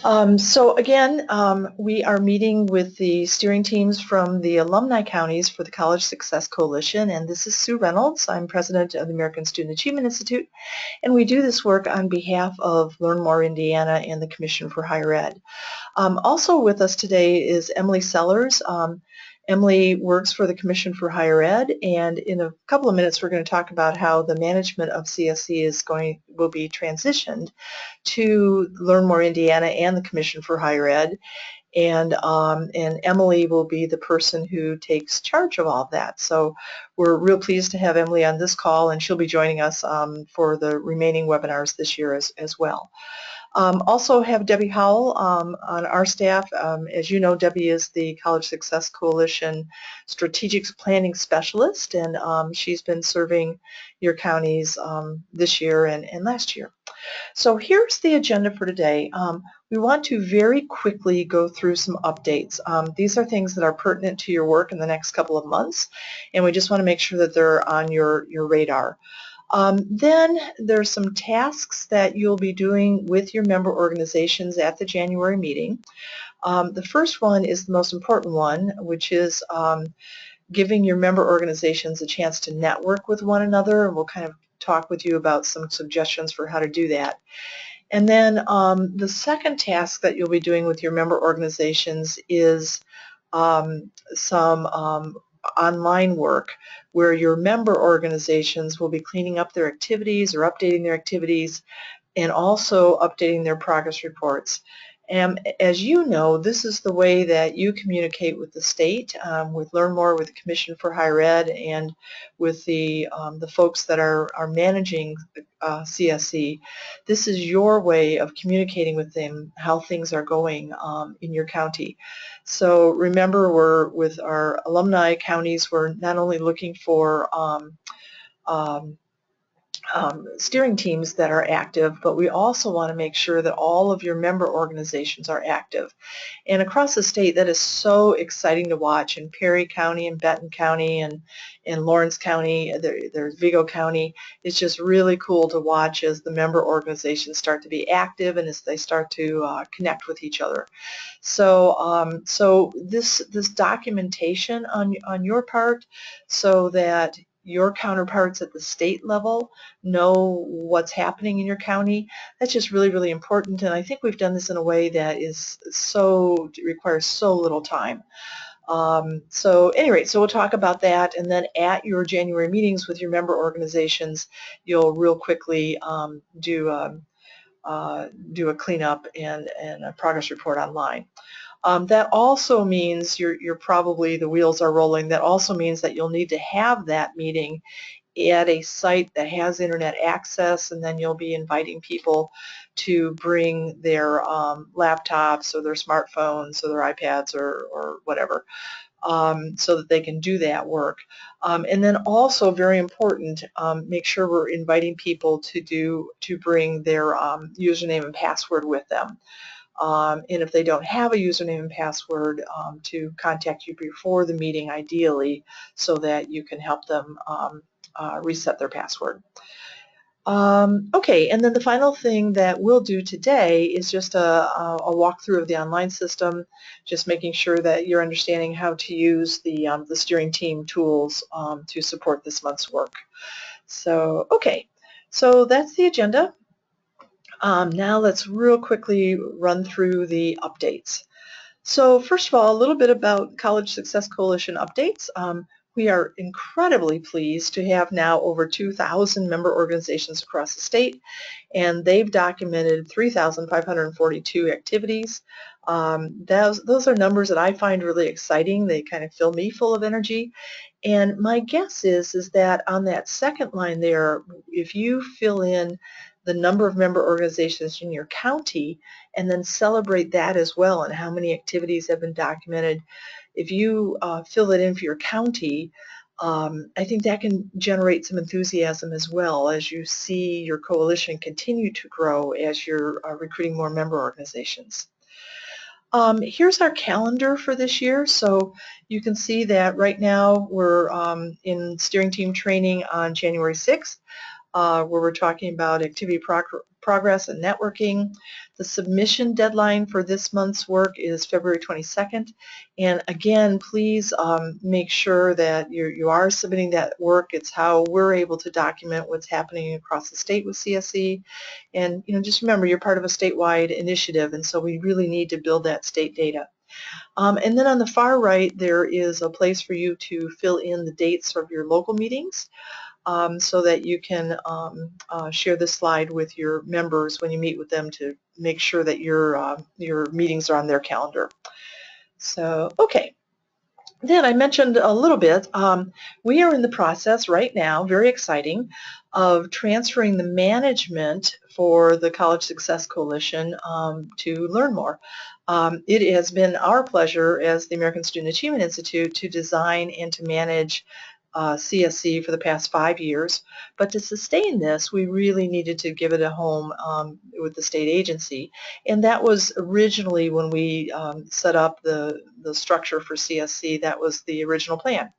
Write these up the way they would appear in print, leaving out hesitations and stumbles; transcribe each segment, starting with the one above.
So again, we are meeting with the steering teams from the alumni counties for the College Success Coalition, and this is Sue Reynolds. I'm president of the American Student Achievement Institute, and we do this work on behalf of Learn More Indiana and the Commission for Higher Ed. Also with us today is Emily Sellers. Emily works for the Commission for Higher Ed, and in a couple of minutes we're going to talk about how the management of CSC will be transitioned to Learn More Indiana and the Commission for Higher Ed, and Emily will be the person who takes charge of all of that. So we're real pleased to have Emily on this call, and she'll be joining us for the remaining webinars this year as well. Also have Debbie Howell on our staff. As you know, Debbie is the College Success Coalition Strategic Planning Specialist, and she's been serving your counties this year and last year. So here's the agenda for today. We want to very quickly go through some updates. These are things that are pertinent to your work in the next couple of months, and we just want to make sure that they're on your radar. Then there's some tasks that you'll be doing with your member organizations at the January meeting. The first one is the most important one, which is giving your member organizations a chance to network with one another, and we'll kind of talk with you about some suggestions for how to do that. And then the second task that you'll be doing with your member organizations is some online work where your member organizations will be cleaning up their activities or updating their activities and also updating their progress reports. And as you know, this is the way that you communicate with the state, with Learn More, with the Commission for Higher Ed, and with the folks that are managing CSC. This is your way of communicating with them how things are going in your county. So remember, we're with our alumni counties, we're not only looking for steering teams that are active, but we also want to make sure that all of your member organizations are active. And across the state, that is so exciting to watch. In Perry County and Benton County and in Lawrence County, there's Vigo County. It's just really cool to watch as the member organizations start to be active and as they start to connect with each other. So, this documentation on your part, so that your counterparts at the state level know what's happening in your county, that's just really, really important. And I think we've done this in a way that requires so little time. So anyway, so we'll talk about that, and then at your January meetings with your member organizations, you'll real quickly do a cleanup and a progress report online. That also means you're probably, the wheels are rolling. That also means that you'll need to have that meeting at a site that has internet access, and then you'll be inviting people to bring their laptops or their smartphones or their iPads or whatever, so that they can do that work. And then also, very important, make sure we're inviting people to bring their username and password with them. And if they don't have a username and password, to contact you before the meeting, ideally, so that you can help them reset their password. Okay, and then the final thing that we'll do today is just a walkthrough of the online system, just making sure that you're understanding how to use the steering team tools to support this month's work. So, okay, so that's the agenda. Now let's real quickly run through the updates. So first of all, a little bit about College Success Coalition updates. We are incredibly pleased to have now over 2,000 member organizations across the state, and they've documented 3,542 activities. Those are numbers that I find really exciting. They kind of fill me full of energy. And my guess is that on that second line there, if you fill in the number of member organizations in your county and then celebrate that as well and how many activities have been documented, if you fill it in for your county, I think that can generate some enthusiasm as well as you see your coalition continue to grow as you're recruiting more member organizations. Here's our calendar for this year. So you can see that right now we're in steering team training on January 6th. where we're talking about activity progress and networking. The submission deadline for this month's work is February 22nd. And again, please make sure that you are submitting that work. It's how we're able to document what's happening across the state with CSC. And just remember, you're part of a statewide initiative, and so we really need to build that state data. And then on the far right, there is a place for you to fill in the dates of your local meetings. So that you can share this slide with your members when you meet with them to make sure that your meetings are on their calendar. So, okay. Then I mentioned a little bit, we are in the process right now, very exciting, of transferring the management for the College Success Coalition to Learn More. It has been our pleasure as the American Student Achievement Institute to design and to manage CSC for the past 5 years, but to sustain this we really needed to give it a home with the state agency, and that was originally when we set up the structure for CSC. That was the original plan.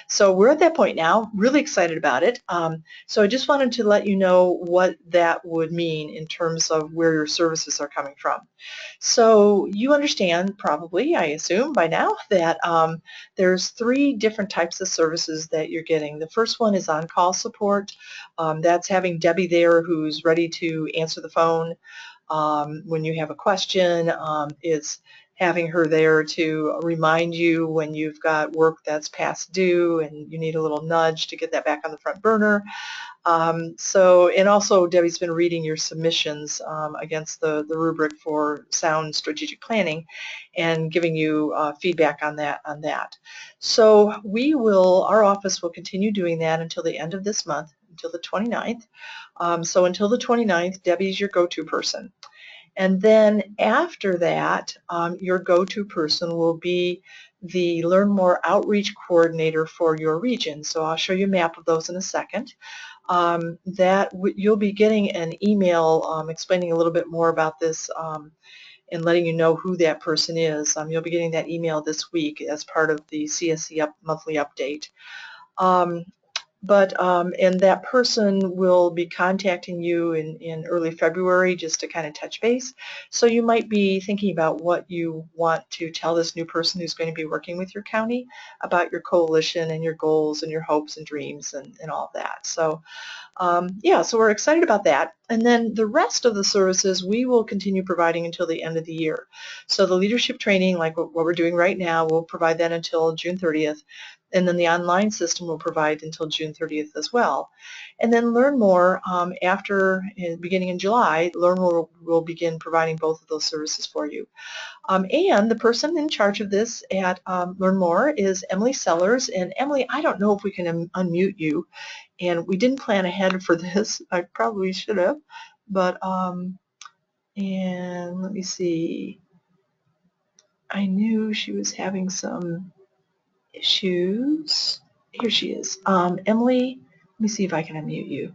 So we're at that point now, really excited about it. So I just wanted to let you know what that would mean in terms of where your services are coming from. So you understand probably, I assume by now, that there's 3 different types of services that you're getting. The first one is on-call support. That's having Debbie there who's ready to answer the phone when you have a question. It's having her there to remind you when you've got work that's past due and you need a little nudge to get that back on the front burner. And also Debbie's been reading your submissions against the rubric for sound strategic planning and giving you feedback on that. So our office will continue doing that until the end of this month, until the 29th. So until the 29th, Debbie's your go-to person. And then after that, your go-to person will be the Learn More Outreach Coordinator for your region. So I'll show you a map of those in a second. You'll be getting an email explaining a little bit more about this and letting you know who that person is. You'll be getting that email this week as part of the CSC monthly update. And that person will be contacting you in early February just to kind of touch base. So you might be thinking about what you want to tell this new person who's going to be working with your county about your coalition and your goals and your hopes and dreams and all of that. So yeah, so we're excited about that. And then the rest of the services we will continue providing until the end of the year. So the leadership training, like what we're doing right now, we'll provide that until June 30th. And then the online system will provide until June 30th as well. And then Learn More, beginning in July, Learn More will begin providing both of those services for you. And the person in charge of this at Learn More is Emily Sellers. And Emily, I don't know if we can unmute you. And we didn't plan ahead for this. I probably should have. But, and let me see. I knew she was having some issues. Here she is. Emily, let me see if I can unmute you.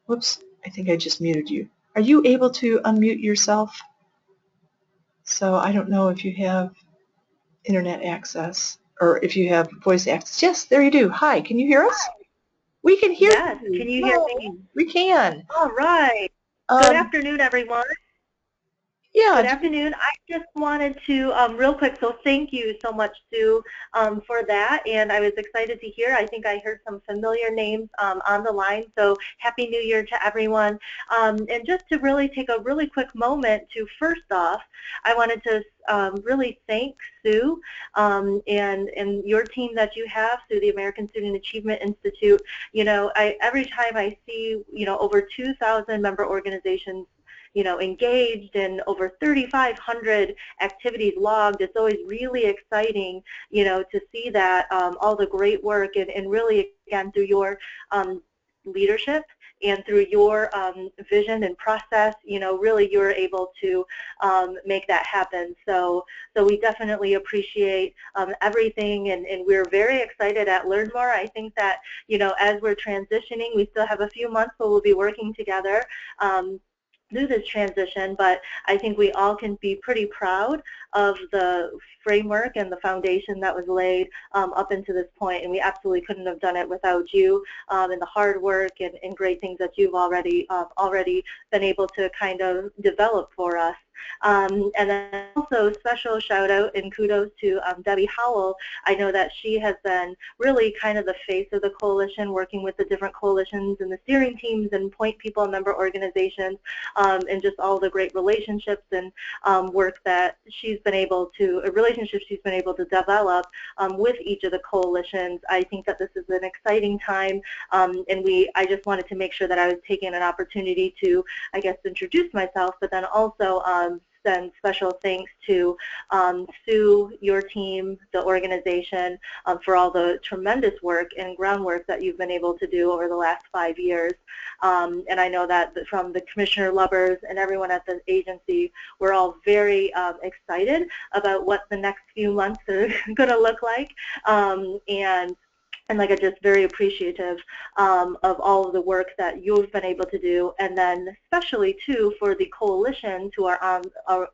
Whoops, I think I just muted you. Are you able to unmute yourself? So I don't know if you have internet access or if you have voice access. Yes, there you do. Hi, can you hear us? We can hear you. Yes, can you hear me? We can. All right. Good afternoon, everyone. Yeah. Good afternoon. I just wanted to, real quick, so thank you so much, Sue, for that. And I was excited to hear. I think I heard some familiar names on the line. So Happy New Year to everyone. And just to really take a really quick moment to, first off, I wanted to really thank Sue and your team that you have through the American Student Achievement Institute. You know, every time I see, you know, over 2,000 member organizations engaged and over 3,500 activities logged. It's always really exciting, to see that all the great work and really, again, through your leadership and through your vision and process, really you're able to make that happen. So we definitely appreciate everything, and we're very excited at Learn More. I think that, as we're transitioning, we still have a few months where we'll be working together. through this transition, but I think we all can be pretty proud of the framework and the foundation that was laid up into this point, and we absolutely couldn't have done it without you and the hard work and great things that you've already been able to kind of develop for us. And then also special shout out and kudos to Debbie Howell. I know that she has been really kind of the face of the coalition, working with the different coalitions and the steering teams and point people and member organizations, and just all the great relationships and work that she's been able to, relationships she's been able to develop with each of the coalitions. I think that this is an exciting time, and I just wanted to make sure that I was taking an opportunity to, I guess, introduce myself, but then also send special thanks to Sue, your team, the organization, for all the tremendous work and groundwork that you've been able to do over the last 5 years. And I know that from the Commissioner Lubbers and everyone at the agency, we're all very excited about what the next few months are going to look like. And like I'm just very appreciative of all of the work that you've been able to do, and then especially too for the coalitions who are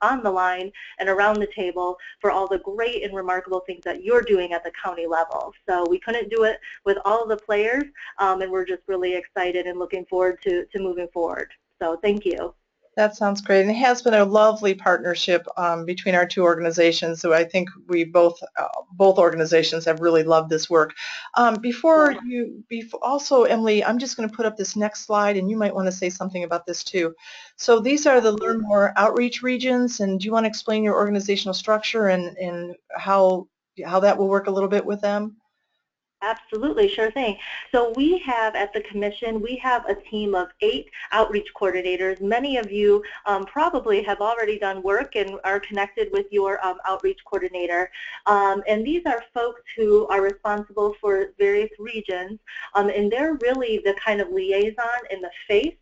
on the line and around the table for all the great and remarkable things that you're doing at the county level. So we couldn't do it with all of the players, and we're just really excited and looking forward to moving forward. So thank you. That sounds great, and it has been a lovely partnership between our two organizations. So I think we both organizations have really loved this work. Also, Emily, I'm just going to put up this next slide, and you might want to say something about this too. So these are the Learn More outreach regions, and do you want to explain your organizational structure and how that will work a little bit with them? Absolutely, sure thing. So we have at the Commission, we have a team of 8 outreach coordinators. Many of you probably have already done work and are connected with your outreach coordinator. And these are folks who are responsible for various regions, and they're really the kind of liaison in the face.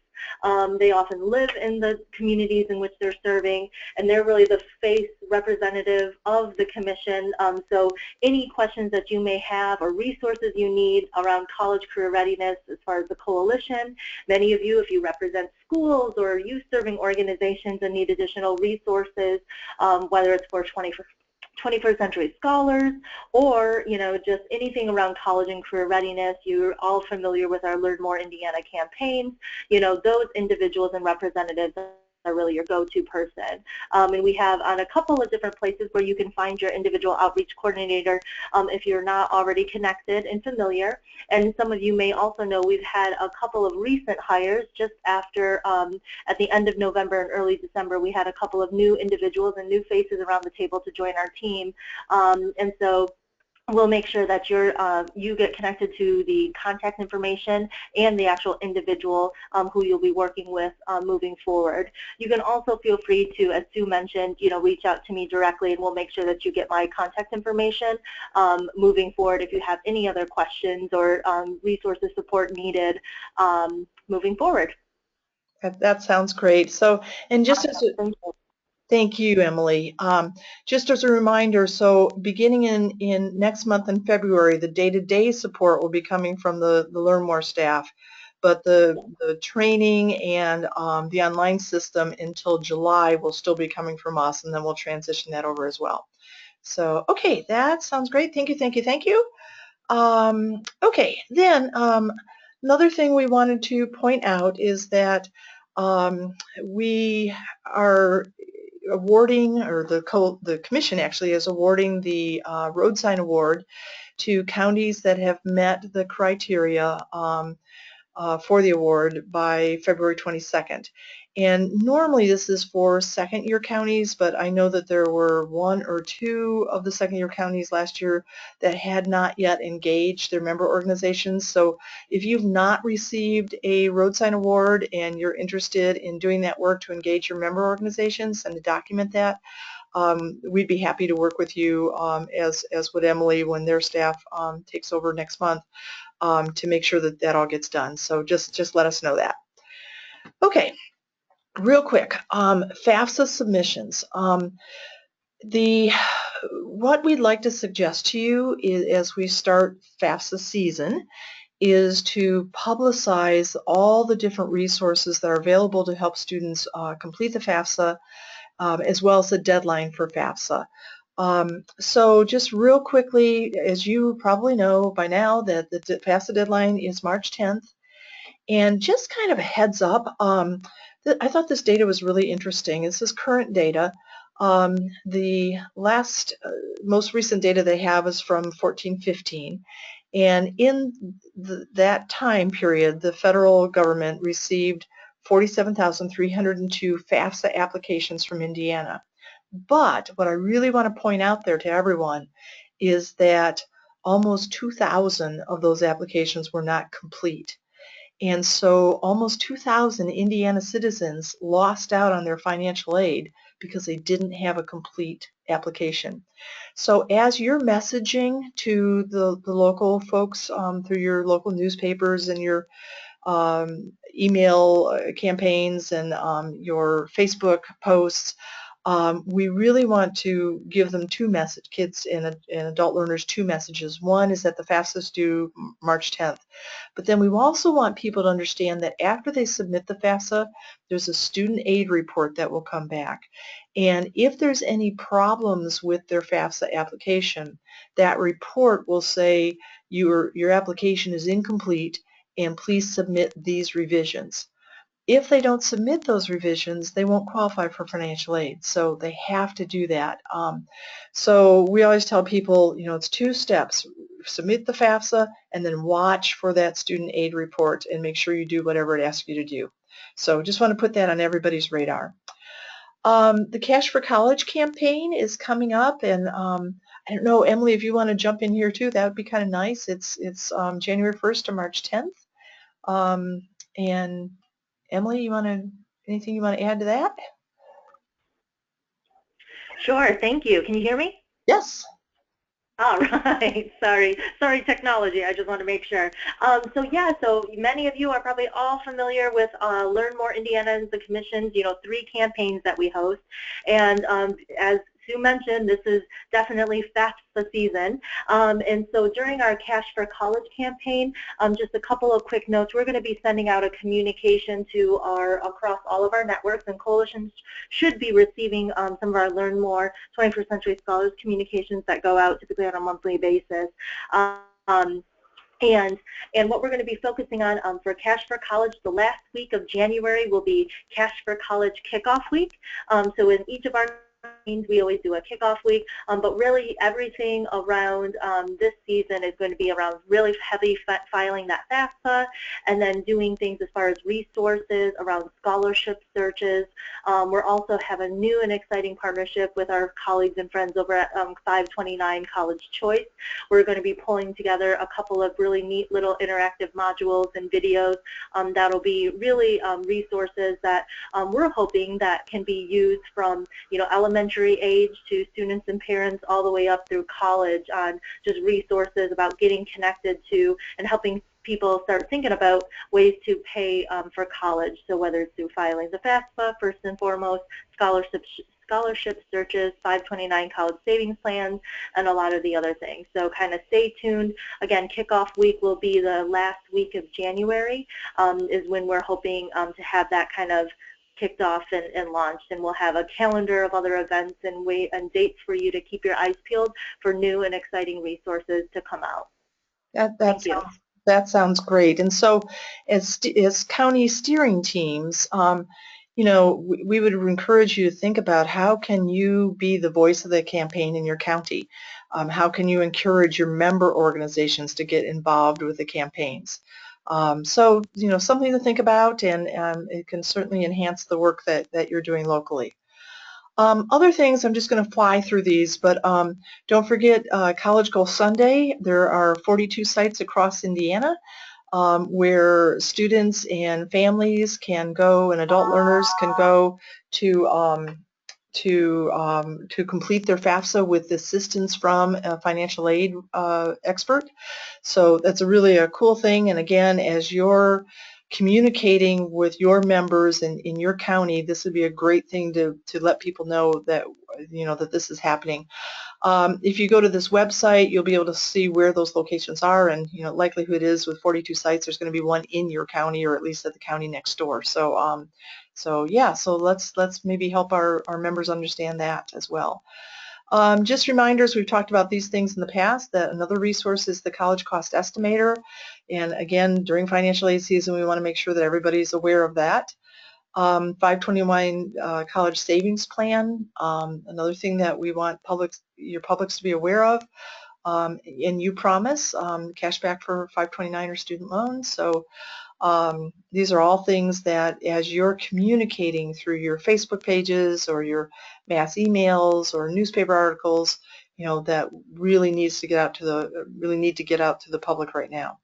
They often live in the communities in which they're serving, and they're really the face representative of the Commission. So any questions that you may have or resources you need around college career readiness as far as the coalition, many of you, if you represent schools or youth-serving organizations and need additional resources, whether it's for 21st century scholars or, you know, just anything around college and career readiness. You're all familiar with our Learn More Indiana campaigns. You know, those individuals and representatives are really your go-to person. And we have on a couple of different places where you can find your individual outreach coordinator if you're not already connected and familiar. And some of you may also know we've had a couple of recent hires just after, at the end of November and early December, we had a couple of new individuals and new faces around the table to join our team. And so we'll make sure that you get connected to the contact information and the actual individual who you'll be working with moving forward. You can also feel free to, as Sue mentioned, you know, reach out to me directly, and we'll make sure that you get my contact information moving forward if you have any other questions or resources support needed moving forward. That sounds great. So, and just as Thank you, Emily. Just as a reminder, so beginning in next month in February, the day-to-day support will be coming from the Learn More staff, but the training and the online system until July will still be coming from us, and then we'll transition that over as well. So, okay, that sounds great. Thank you, thank you, thank you. Okay, then another thing we wanted to point out is that we are awarding, or the commission actually is awarding the road sign award to counties that have met the criteria for the award by February 22nd. And normally this is for second-year counties, but I know that there were 1 or 2 of the second-year counties last year that had not yet engaged their member organizations. So if you've not received a road sign award and you're interested in doing that work to engage your member organizations and to document that, we'd be happy to work with you, as would Emily when their staff takes over next month, to make sure that that all gets done. So just let us know that. Okay. Real quick, FAFSA submissions. What we'd like to suggest to you is, as we start FAFSA season, is to publicize all the different resources that are available to help students complete the FAFSA, as well as the deadline for FAFSA. So just real quickly, as you probably know by now, that the FAFSA deadline is March 10th. And just kind of a heads up, I thought this data was really interesting. This is current data. The last, most recent data they have is from 14-15. And in that time period, the federal government received 47,302 FAFSA applications from Indiana. But what I really want to point out there to everyone is that almost 2,000 of those applications were not complete. And so almost 2,000 Indiana citizens lost out on their financial aid because they didn't have a complete application. So as you're messaging to the local folks through your local newspapers and your email campaigns and your Facebook posts, we really want to give them kids and adult learners two messages. One is that the FAFSA is due March 10th. But then we also want people to understand that after they submit the FAFSA, there's a student aid report that will come back. And if there's any problems with their FAFSA application, that report will say your application is incomplete and please submit these revisions. If they don't submit those revisions, they won't qualify for financial aid. So they have to do that. So we always tell people, it's 2 steps. Submit the FAFSA and then watch for that student aid report and make sure you do whatever it asks you to do. So just want to put that on everybody's radar. The Cash for College campaign is coming up, and I don't know, Emily, if you want to jump in here too, that would be kind of nice. It's January 1st to March 10th. And Emily, anything you want to add to that? Sure, thank you. Can you hear me? Yes. All right, sorry technology, I just want to make sure. So many of you are probably all familiar with Learn More Indiana and the Commission's, 3 campaigns that we host. And as Sue mentioned, this is definitely FAFSA season. And so during our Cash for College campaign, just a couple of quick notes. We're going to be sending out a communication to across all of our networks, and coalitions should be receiving some of our Learn More 21st Century Scholars communications that go out typically on a monthly basis. And what we're going to be focusing on for Cash for College, the last week of January will be Cash for College Kickoff Week. So in each of our we always do a kickoff week, but really everything around this season is going to be around really heavy filing that FAFSA, and then doing things as far as resources around scholarship searches. We're also have a new and exciting partnership with our colleagues and friends over at 529 College Choice. We're going to be pulling together a couple of really neat little interactive modules and videos that'll be really resources that we're hoping that can be used from elementary age to students and parents all the way up through college on just resources about getting connected to and helping people start thinking about ways to pay for college. So whether it's through filing the FAFSA, first and foremost, scholarship searches, 529 college savings plans, and a lot of the other things. So kind of stay tuned. Again, kickoff week will be the last week of January, is when we're hoping to have that kind of kicked off and launched, and we'll have a calendar of other events and dates for you to keep your eyes peeled for new and exciting resources to come out. That sounds great. And so as county steering teams, we would encourage you to think about how can you be the voice of the campaign in your county? How can you encourage your member organizations to get involved with the campaigns? So, something to think about, and it can certainly enhance the work that you're doing locally. Other things, I'm just going to fly through these, but don't forget College Goal Sunday. There are 42 sites across Indiana where students and families can go, and adult learners can go to complete their FAFSA with assistance from a financial aid expert. So that's really a cool thing. And again, as you're communicating with your members in your county, this would be a great thing to let people know that that this is happening. If you go to this website, you'll be able to see where those locations are, and likelihood is with 42 sites, there's going to be one in your county or at least at the county next door. So, so let's maybe help our members understand that as well. Just reminders, we've talked about these things in the past, that another resource is the College Cost Estimator. And again, during financial aid season, we want to make sure that everybody's aware of that. 521 College Savings Plan, another thing that we want your publics to be aware of. And You Promise, cash back for 529 student loans. So these are all things that as you're communicating through your Facebook pages or your mass emails or newspaper articles, that really needs to get out to the public right now.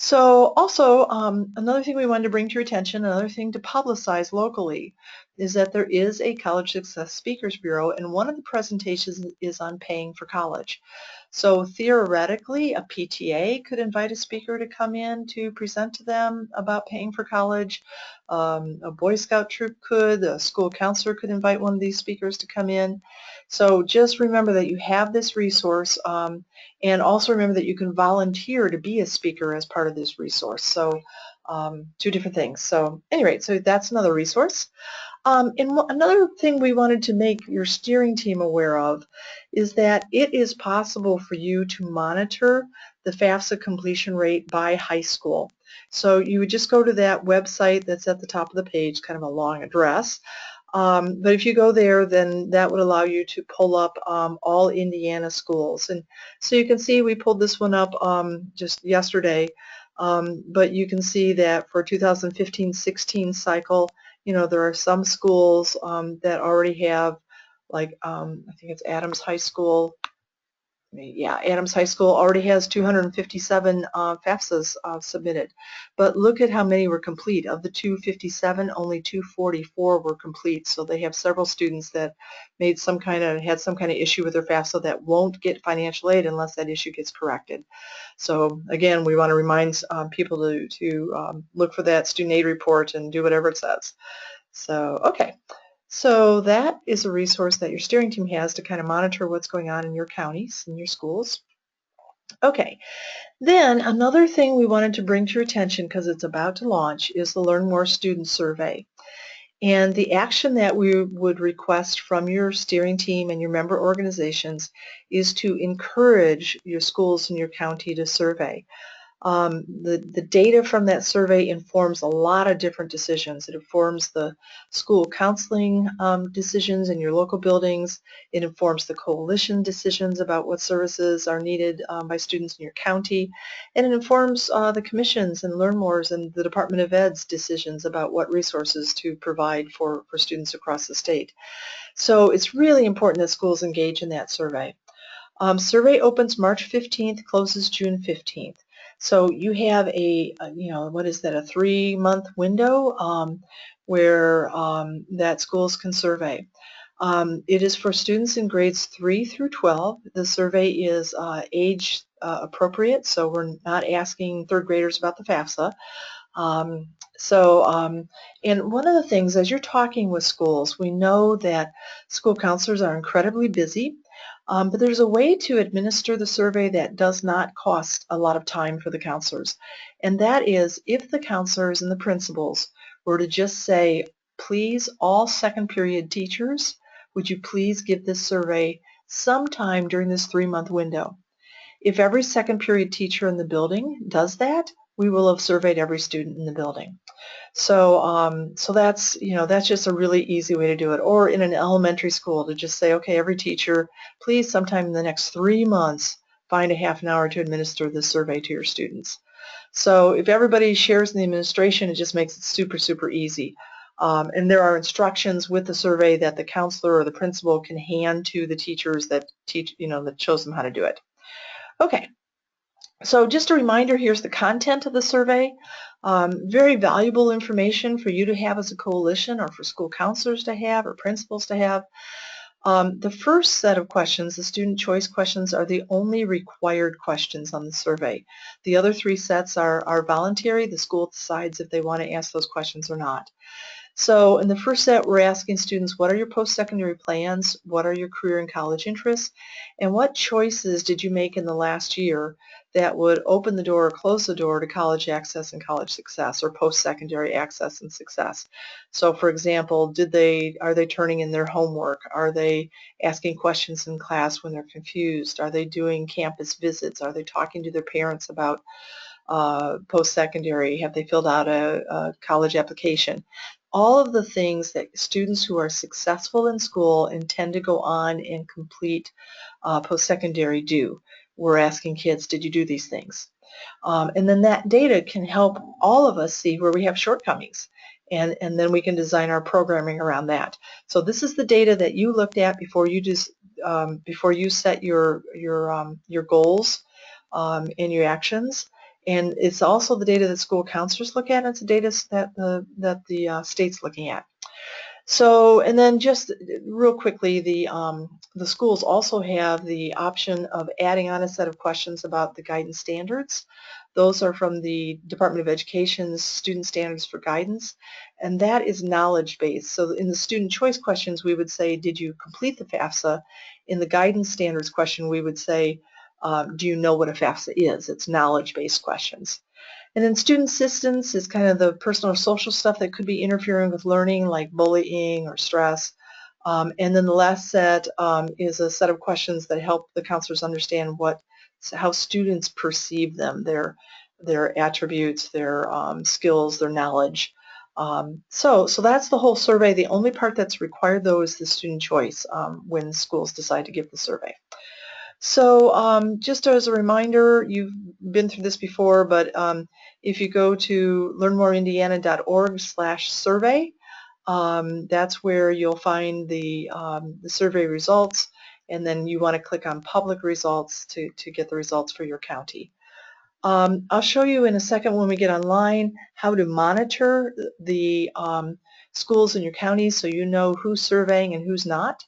So also, another thing we wanted to bring to your attention, another thing to publicize locally, is that there is a College Success Speakers Bureau, and one of the presentations is on paying for college. So theoretically, a PTA could invite a speaker to come in to present to them about paying for college. A Boy Scout troop could, a school counselor could invite one of these speakers to come in. So just remember that you have this resource, and also remember that you can volunteer to be a speaker as part of this resource. So two different things. So anyway, so that's another resource. And another thing we wanted to make your steering team aware of is that it is possible for you to monitor the FAFSA completion rate by high school. So you would just go to that website that's at the top of the page, kind of a long address. But if you go there, then that would allow you to pull up all Indiana schools. And so you can see we pulled this one up just yesterday, but you can see that for 2015-16 cycle, there are some schools that already have, like I think it's Adams High School. Yeah, Adams High School already has 257 FAFSAs submitted. But look at how many were complete. Of the 257, only 244 were complete. So they have several students that had some kind of issue with their FAFSA that won't get financial aid unless that issue gets corrected. So again, we want to remind people to look for that student aid report and do whatever it says. So, okay. So that is a resource that your steering team has to kind of monitor what's going on in your counties and your schools. Okay, then another thing we wanted to bring to your attention, because it's about to launch, is the Learn More Student Survey. And the action that we would request from your steering team and your member organizations is to encourage your schools in your county to survey. The data from that survey informs a lot of different decisions. It informs the school counseling decisions in your local buildings. It informs the coalition decisions about what services are needed by students in your county. And it informs the commissions and Learn More's and the Department of Ed's decisions about what resources to provide for students across the state. So it's really important that schools engage in that survey. Survey opens March 15th, closes June 15th. So you have a 3-month window where that schools can survey. It is for students in grades 3 through 12. The survey is age appropriate, so we're not asking third graders about the FAFSA. And one of the things, as you're talking with schools, we know that school counselors are incredibly busy. But there's a way to administer the survey that does not cost a lot of time for the counselors. And that is if the counselors and the principals were to just say, please, all second period teachers, would you please give this survey sometime during this 3-month window? If every second period teacher in the building does that, we will have surveyed every student in the building. So that's just a really easy way to do it. Or in an elementary school to just say, okay, every teacher, please sometime in the next 3 months find a half an hour to administer this survey to your students. So if everybody shares in the administration, it just makes it super, super easy. And there are instructions with the survey that the counselor or the principal can hand to the teachers that that shows them how to do it. Okay. So just a reminder, here's the content of the survey. Very valuable information for you to have as a coalition or for school counselors to have or principals to have. The first set of questions, the student choice questions, are the only required questions on the survey. The other 3 sets are voluntary. The school decides if they want to ask those questions or not. So in the first set, we're asking students, what are your post-secondary plans? What are your career and college interests? And what choices did you make in the last year that would open the door or close the door to college access and college success, or post-secondary access and success? So for example, are they turning in their homework? Are they asking questions in class when they're confused? Are they doing campus visits? Are they talking to their parents about post-secondary? Have they filled out a college application? All of the things that students who are successful in school and tend to go on and complete post-secondary do. We're asking kids, did you do these things? And then that data can help all of us see where we have shortcomings. And then we can design our programming around that. So this is the data that you looked at before you set your goals and your actions. And it's also the data that school counselors look at, and it's the data that the state's looking at. So, and then just real quickly, the schools also have the option of adding on a set of questions about the guidance standards. Those are from the Department of Education's Student Standards for Guidance, and that is knowledge-based. So in the student choice questions, we would say, did you complete the FAFSA? In the guidance standards question, we would say, do you know what a FAFSA is? It's knowledge-based questions. And then student assistance is kind of the personal or social stuff that could be interfering with learning, like bullying or stress. And then the last set is a set of questions that help the counselors understand how students perceive them, their attributes, their skills, their knowledge. So that's the whole survey. The only part that's required, though, is the student choice when schools decide to give the survey. So just as a reminder, you've been through this before, but if you go to learnmoreindiana.org/survey, that's where you'll find the survey results, and then you want to click on public results to get the results for your county. I'll show you in a second when we get online how to monitor the schools in your county so you know who's surveying and who's not.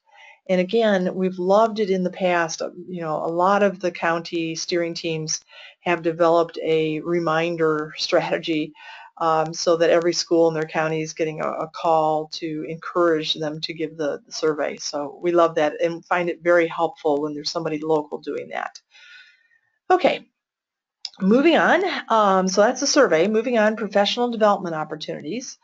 And again, we've loved it in the past. You know, a lot of the county steering teams have developed a reminder strategy so that every school in their county is getting a call to encourage them to give the survey. So we love that and find it very helpful when there's somebody local doing that. Okay. Moving on, so that's the survey. Moving on, professional development opportunities.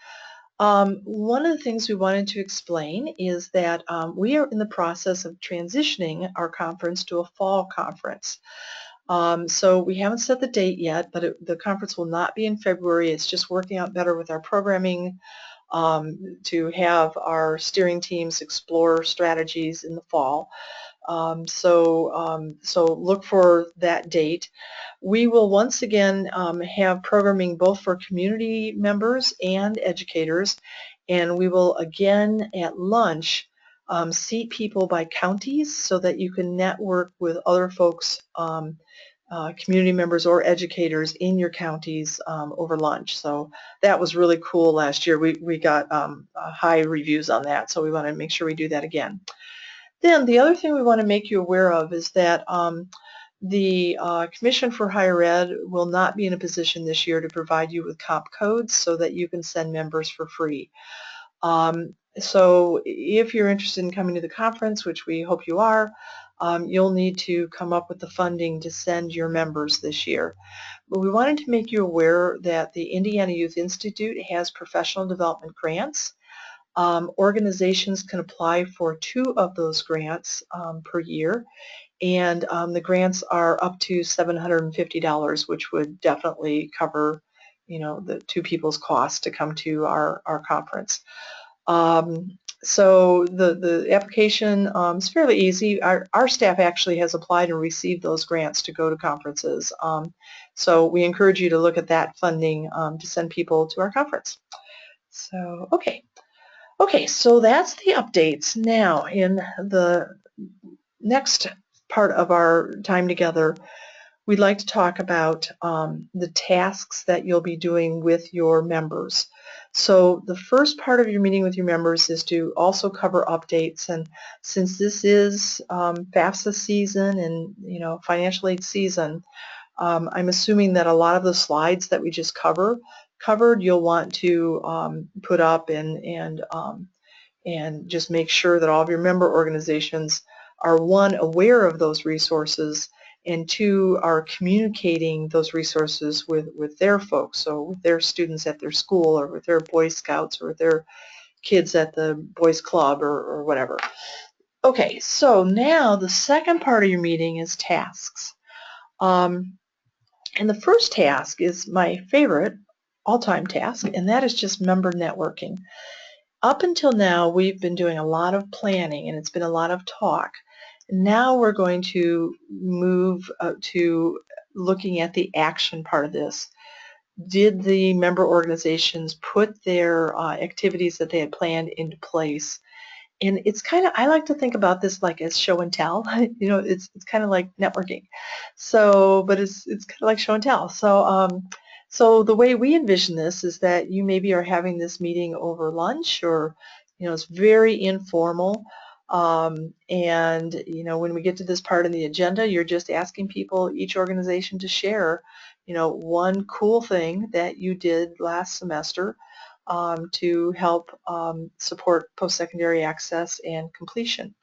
One of the things we wanted to explain is that we are in the process of transitioning our conference to a fall conference. So we haven't set the date yet, but the conference will not be in February. It's just working out better with our programming to have our steering teams explore strategies in the fall. So look for that date. We will once again have programming both for community members and educators, and we will again at lunch seat people by counties so that you can network with other folks, community members or educators in your counties over lunch. So that was really cool last year. We got high reviews on that, so we want to make sure we do that again. Then the other thing we want to make you aware of is that the Commission for Higher Ed will not be in a position this year to provide you with comp codes so that you can send members for free. So if you're interested in coming to the conference, which we hope you are, you'll need to come up with the funding to send your members this year. But we wanted to make you aware that the Indiana Youth Institute has professional development grants. Organizations can apply for 2 of those grants per year, and the grants are up to $750, which would definitely cover, you know, the 2 people's costs to come to our conference. So the application is fairly easy. Our staff actually has applied and received those grants to go to conferences. So we encourage you to look at that funding to send people to our conference. So, okay, so that's the updates. Now, in the next part of our time together, we'd like to talk about the tasks that you'll be doing with your members. So the first part of your meeting with your members is to also cover updates, and since this is FAFSA season and, you know, financial aid season, I'm assuming that a lot of the slides that we just cover covered, you'll want to put up and just make sure that all of your member organizations are, one, aware of those resources, and two, are communicating those resources with their folks, so with their students at their school, or with their Boy Scouts, or with their kids at the Boys Club, or whatever. Okay, so now the second part of your meeting is tasks. And the first task is my favorite all-time task, and that is just member networking. Up until now, we've been doing a lot of planning, and it's been a lot of talk. Now we're going to move to looking at the action part of this. Did the member organizations put their activities that they had planned into place? And it's kind of, I like to think about this like as show and tell. You know, it's kind of like networking. So, but it's kind of like show and tell. So the way we envision this is that you maybe are having this meeting over lunch, or, you know, it's very informal. And, you know, when we get to this part in the agenda, you're just asking people, each organization, to share, you know, one cool thing that you did last semester to help support post-secondary access and completion.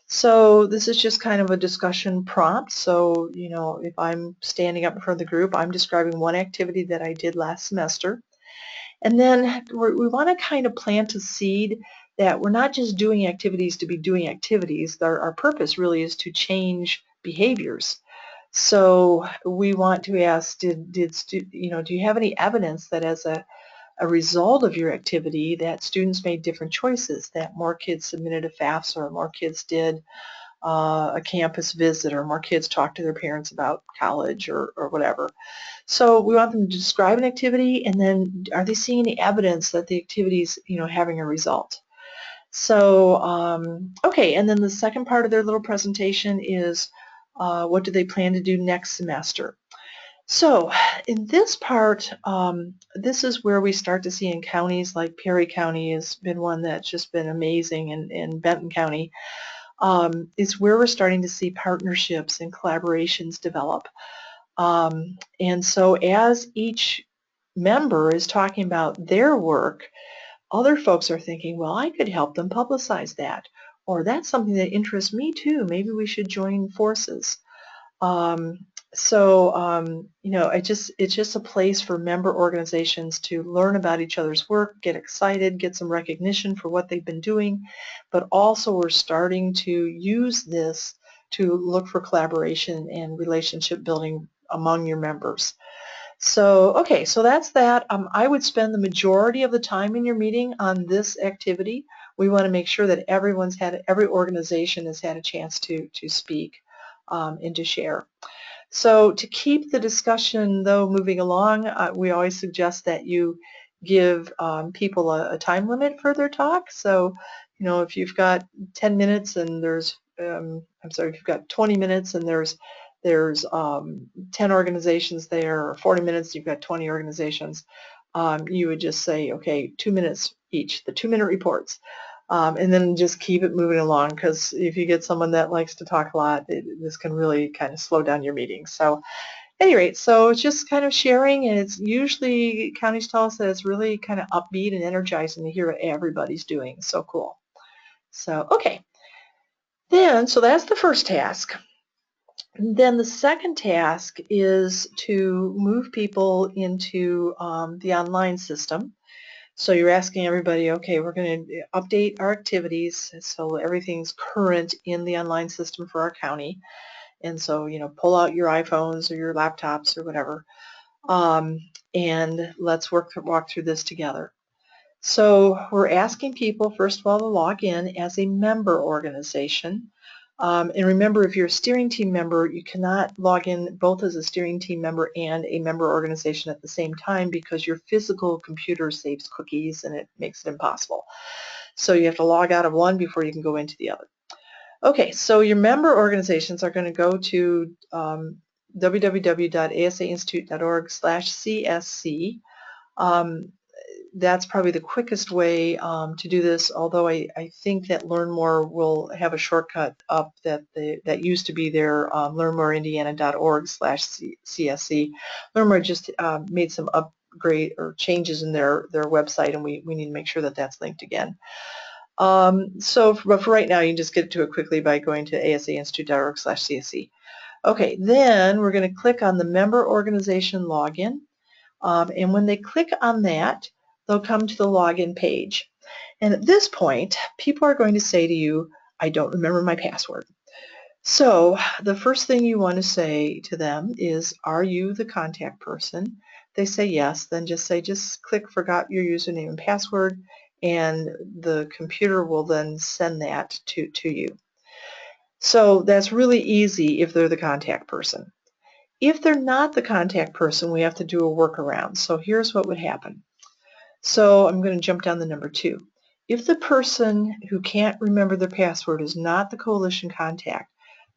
So this is just kind of a discussion prompt. So, you know, if I'm standing up in front of the group, I'm describing one activity that I did last semester. And then we want to kind of plant a seed that we're not just doing activities to be doing activities. Our purpose really is to change behaviors. So we want to ask, you know, do you have any evidence that as a result of your activity that students made different choices, that more kids submitted a FAFSA, or more kids did a campus visit, or more kids talked to their parents about college, or whatever. So we want them to describe an activity, and then are they seeing any evidence that the activity is, you know, having a result? So, okay, and then the second part of their little presentation is what do they plan to do next semester? So in this part, this is where we start to see in counties like Perry County has been one that's just been amazing, and Benton County. It's where we're starting to see partnerships and collaborations develop. And so as each member is talking about their work, other folks are thinking, well, I could help them publicize that, or that's something that interests me too. Maybe we should join forces. You know, it's just a place for member organizations to learn about each other's work, get excited, get some recognition for what they've been doing, but also we're starting to use this to look for collaboration and relationship building among your members. So, okay, so that's that. I would spend the majority of the time in your meeting on this activity. We want to make sure that every organization has had a chance to speak and to share. So to keep the discussion, though, moving along, we always suggest that you give people a time limit for their talk. So, you know, if you've got 10 minutes and there's, if you've got 20 minutes and there's 10 organizations there, or 40 minutes, you've got 20 organizations, you would just say, okay, 2 minutes each, the 2-minute reports. And then just keep it moving along, because if you get someone that likes to talk a lot, this can really kind of slow down your meeting. So at any rate, so it's just kind of sharing, and it's usually, counties tell us that it's really kind of upbeat and energizing to hear what everybody's doing. So cool. So, okay. Then, so that's the first task. And then the second task is to move people into the online system. So you're asking everybody, okay, we're going to update our activities so everything's current in the online system for our county. And so, you know, pull out your iPhones or your laptops or whatever, and let's walk through this together. So we're asking people, first of all, to log in as a member organization. And remember, if you're a steering team member, you cannot log in both as a steering team member and a member organization at the same time, because your physical computer saves cookies and it makes it impossible. So you have to log out of one before you can go into the other. Okay, so your member organizations are going to go to www.asainstitute.org/CSC. That's probably the quickest way to do this, although I think that Learn More will have a shortcut up that used to be there, learnmoreindiana.org/CSC. Learn More just made some great or changes in their website, and we need to make sure that that's linked again. But for right now, you can just get to it quickly by going to asainstitute.org/CSC. Okay, then we're going to click on the member organization login, and when they click on that, they'll come to the login page. And at this point, people are going to say to you, I don't remember my password. So the first thing you want to say to them is, are you the contact person? They say yes, then just click forgot your username and password, and the computer will then send that to you. So that's really easy if they're the contact person. If they're not the contact person, we have to do a workaround. So here's what would happen. So I'm going to jump down to number 2. If the person who can't remember their password is not the coalition contact,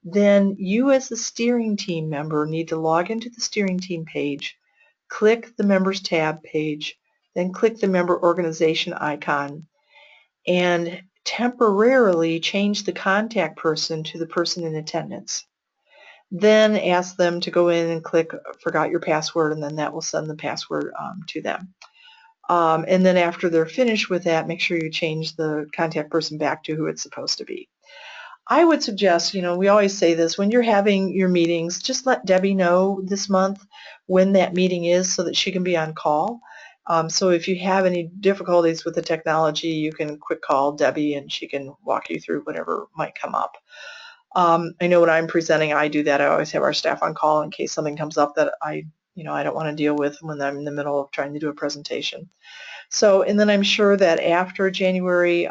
then you as the steering team member need to log into the steering team page, click the members tab page, then click the member organization icon, and temporarily change the contact person to the person in attendance. Then ask them to go in and click forgot your password, and then that will send the password to them. And then after they're finished with that, make sure you change the contact person back to who it's supposed to be. I would suggest, we always say this, when you're having your meetings, just let Debbie know this month when that meeting is so that she can be on call. So if you have any difficulties with the technology, you can quick call Debbie and she can walk you through whatever might come up. I know when I'm presenting, I do that. I always have our staff on call in case something comes up that I don't want to deal with when I'm in the middle of trying to do a presentation. So, and then I'm sure that after January,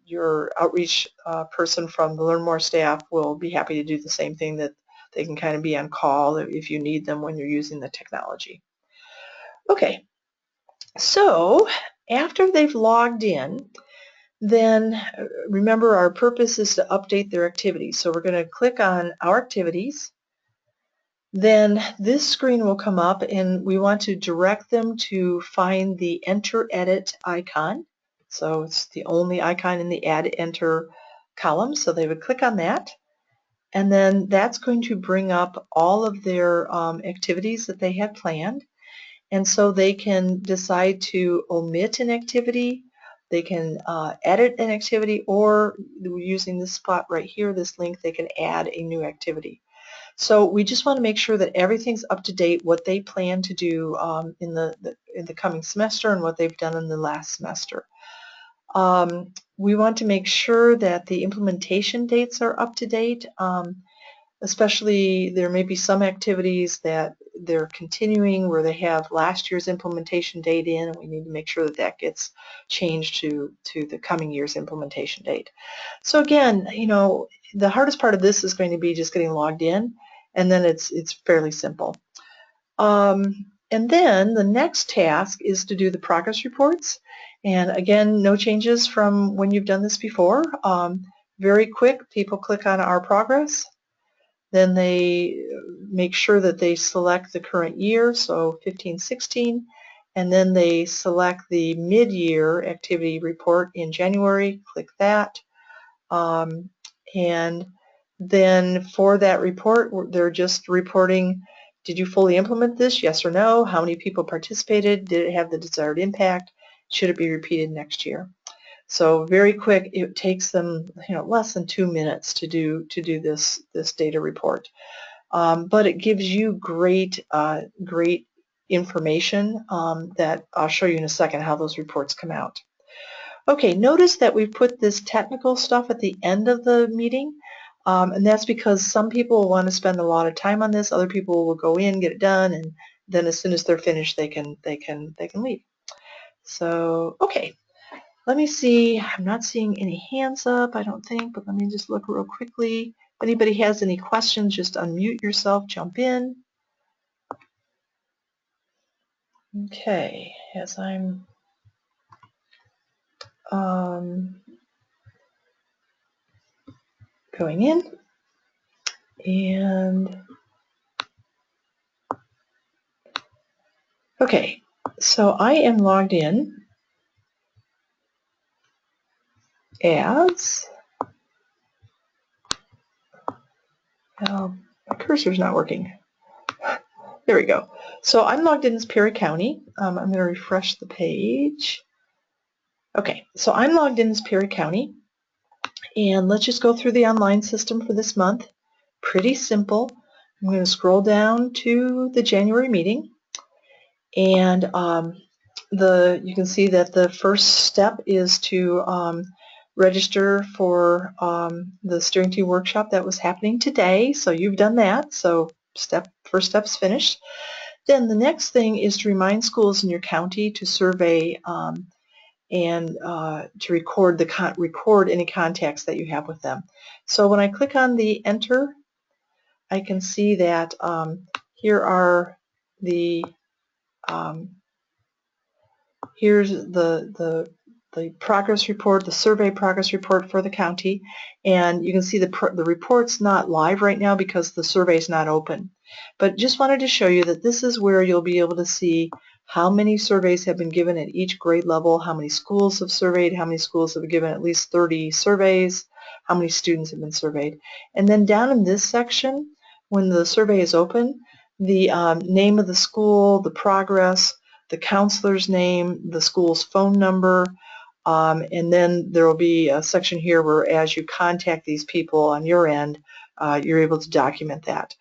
your outreach person from the Learn More staff will be happy to do the same thing, that they can kind of be on call if you need them when you're using the technology. Okay, so after they've logged in, then remember our purpose is to update their activities. So we're going to click on our activities. Then this screen will come up and we want to direct them to find the Enter Edit icon. So it's the only icon in the Add Enter column, so they would click on that. And then that's going to bring up all of their activities that they have planned. And so they can decide to omit an activity, they can edit an activity, or using this spot right here, this link, they can add a new activity. So we just want to make sure that everything's up to date, what they plan to do in the coming semester and what they've done in the last semester. We want to make sure that the implementation dates are up to date. Especially there may be some activities that they're continuing where they have last year's implementation date in, and we need to make sure that that gets changed to the coming year's implementation date. So again, the hardest part of this is going to be just getting logged in, and then it's fairly simple. And then the next task is to do the progress reports. And again, no changes from when you've done this before. Very quick, people click on our progress. Then they make sure that they select the current year, so 15-16, and then they select the mid-year activity report in January, click that. And then for that report, they're just reporting, did you fully implement this, yes or no? How many people participated? Did it have the desired impact? Should it be repeated next year? So very quick, it takes them less than 2 minutes to do this data report. But it gives you great information that I'll show you in a second how those reports come out. Okay, notice that we've put this technical stuff at the end of the meeting, and that's because some people want to spend a lot of time on this. Other people will go in, get it done, and then as soon as they're finished, they can leave. So okay. Let me see, I'm not seeing any hands up, I don't think, but let me just look real quickly. If anybody has any questions, just unmute yourself, jump in. Okay, as I'm going in, and okay, so I am logged in as, well, my cursor's not working. There we go. So I'm logged in as Perry County. I'm going to refresh the page. Okay, so I'm logged in as Perry County, and let's just go through the online system for this month. Pretty simple. I'm going to scroll down to the January meeting, and you can see that the first step is to register for the steering team workshop that was happening today. So you've done that. So first step's finished. Then the next thing is to remind schools in your county to survey and to record any contacts that you have with them. So when I click on the enter, I can see that here are the here's the progress report, the survey progress report for the county, and you can see the report's not live right now because the survey's not open. But just wanted to show you that this is where you'll be able to see how many surveys have been given at each grade level, how many schools have surveyed, how many schools have given at least 30 surveys, how many students have been surveyed. And then down in this section, when the survey is open, the name of the school, the progress, the counselor's name, the school's phone number, and then there will be a section here where as you contact these people on your end, you're able to document that.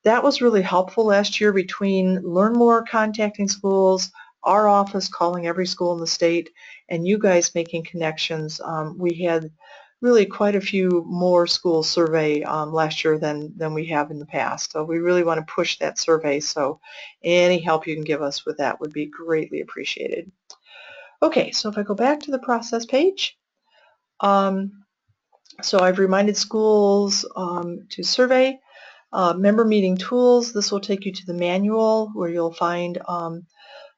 That was really helpful last year between Learn More contacting schools, our office calling every school in the state, and you guys making connections. We had really quite a few more schools survey last year than we have in the past. So we really want to push that survey, so any help you can give us with that would be greatly appreciated. Okay, so if I go back to the process page, so I've reminded schools to survey. Member meeting tools, this will take you to the manual where you'll find the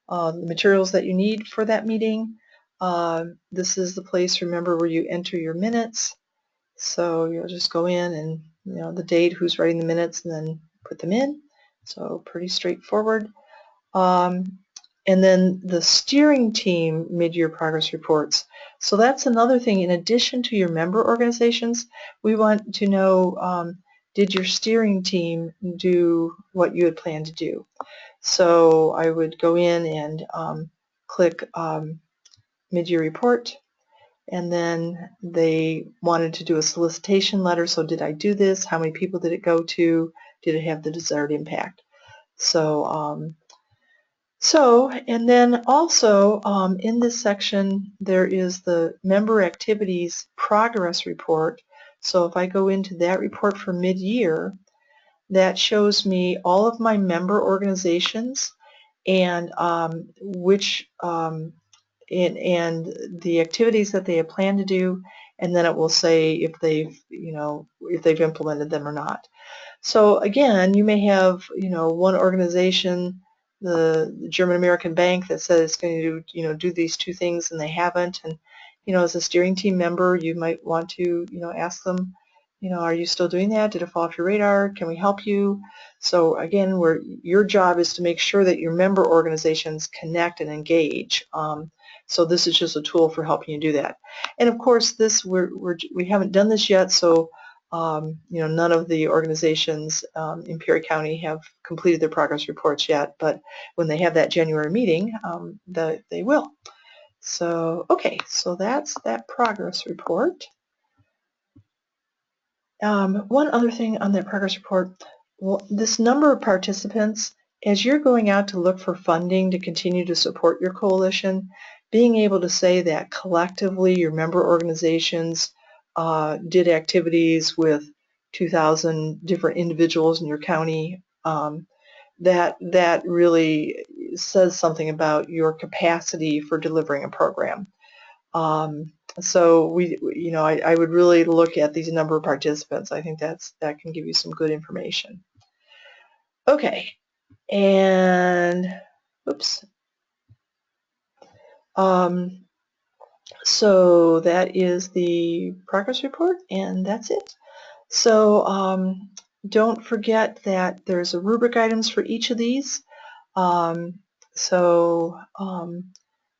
materials that you need for that meeting. This is the place, remember, where you enter your minutes. So you'll just go in and, the date, who's writing the minutes, and then put them in. So pretty straightforward. And then the steering team mid-year progress reports. So that's another thing. In addition to your member organizations, we want to know, did your steering team do what you had planned to do? So I would go in and click mid-year report, and then they wanted to do a solicitation letter. So did I do this? How many people did it go to? Did it have the desired impact? So and then also in this section there is the member activities progress report. So if I go into that report for mid-year, that shows me all of my member organizations and and the activities that they have planned to do, and then it will say if they've implemented them or not. So again, you may have one organization, the German American Bank, that says it's going to do these two things and they haven't, and as a steering team member you might want to ask them, are you still doing that? Did it fall off your radar? Can we help you? So again, your job is to make sure that your member organizations connect and engage. So this is just a tool for helping you do that. And of course, we haven't done this yet, so none of the organizations in Perry County have completed their progress reports yet, but when they have that January meeting, they will. So, okay, so that's that progress report. One other thing on that progress report, this number of participants, as you're going out to look for funding to continue to support your coalition, being able to say that collectively your member organizations did activities with 2,000 different individuals in your county, that really says something about your capacity for delivering a program. So I would really look at these number of participants. I think that can give you some good information. Okay, and oops. So that is the progress report, and that's it. So don't forget that there's a rubric items for each of these.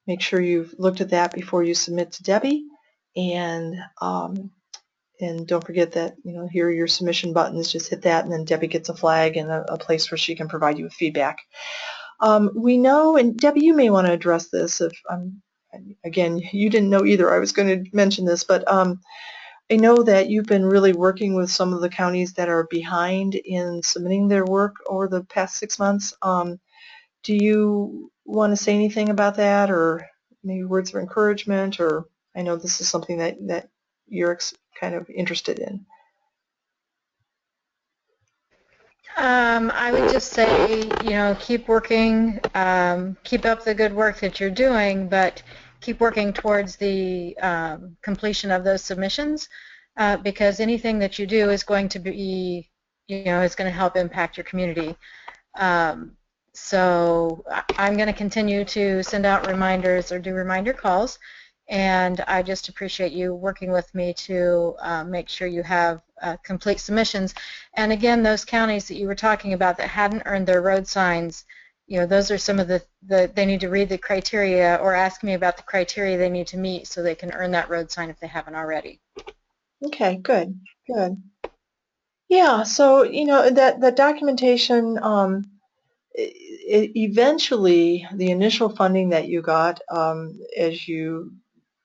Make sure you've looked at that before you submit to Debbie, and And don't forget that, here are your submission buttons. Just hit that, and then Debbie gets a flag and a place where she can provide you with feedback. We know, and Debbie, you may want to address this if again, you didn't know either. I was going to mention this, but I know that you've been really working with some of the counties that are behind in submitting their work over the past 6 months. Do you want to say anything about that, or maybe words of encouragement? Or I know this is something that you're kind of interested in. I would just say, keep working, keep up the good work that you're doing, but keep working towards the completion of those submissions, because anything that you do is going to be, is going to help impact your community. So I'm going to continue to send out reminders or do reminder calls, and I just appreciate you working with me to make sure you have complete submissions. And again, those counties that you were talking about that hadn't earned their road signs, those are some of they need to read the criteria or ask me about the criteria they need to meet so they can earn that road sign if they haven't already. Okay, good, good. Yeah, so, that documentation, eventually, the initial funding that you got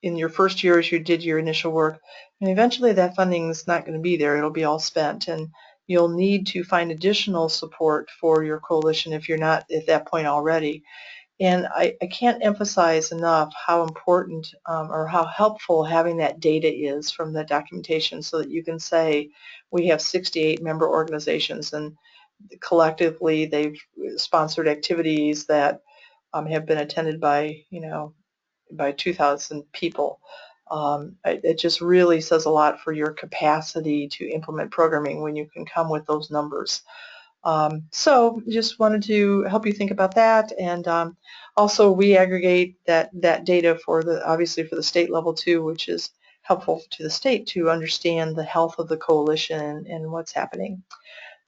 in your first year as you did your initial work, and eventually that funding is not going to be there. It'll be all spent, and you'll need to find additional support for your coalition if you're not at that point already. And I can't emphasize enough how important or how helpful having that data is from the documentation, so that you can say we have 68 member organizations, and collectively they've sponsored activities that have been attended by, by 2,000 people. It just really says a lot for your capacity to implement programming when you can come with those numbers. So just wanted to help you think about that, and also we aggregate that data obviously for the state level too, which is helpful to the state to understand the health of the coalition and what's happening.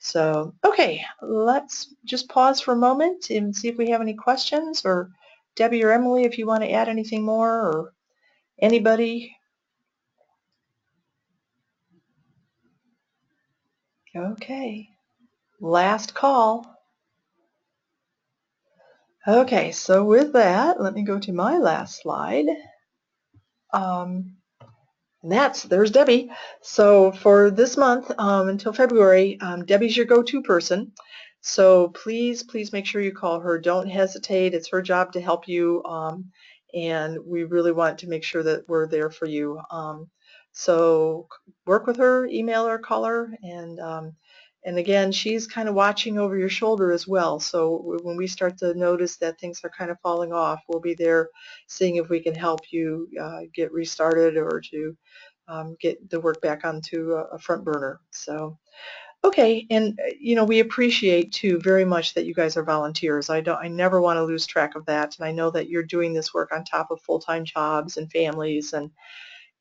So, okay, let's just pause for a moment and see if we have any questions, or Debbie or Emily, if you want to add anything more, or anybody. Okay, last call. Okay, so with that, let me go to my last slide. And there's Debbie. So for this month until February, Debbie's your go-to person. So please make sure you call her. Don't hesitate. It's her job to help you, and we really want to make sure that we're there for you. So work with her, email her, call her, and again, she's kind of watching over your shoulder as well. So when we start to notice that things are kind of falling off, we'll be there seeing if we can help you get restarted or to get the work back onto a front burner. So, okay, and we appreciate too very much that you guys are volunteers. I never want to lose track of that, and I know that you're doing this work on top of full-time jobs and families, and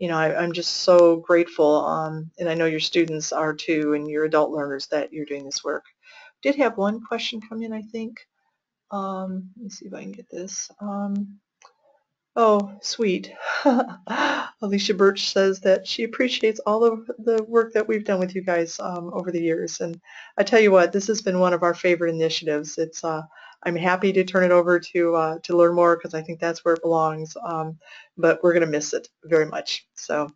I'm just so grateful, and I know your students are too, and your adult learners, that you're doing this work. Did have one question come in, I think. Let me see if I can get this. Oh, sweet. Alicia Birch says that she appreciates all of the work that we've done with you guys over the years. And I tell you what, this has been one of our favorite initiatives. I'm happy to turn it over to learn more, because I think that's where it belongs. But we're going to miss it very much. So,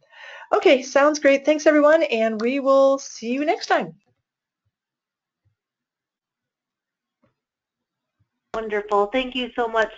okay, sounds great. Thanks, everyone, and we will see you next time. Wonderful. Thank you so much,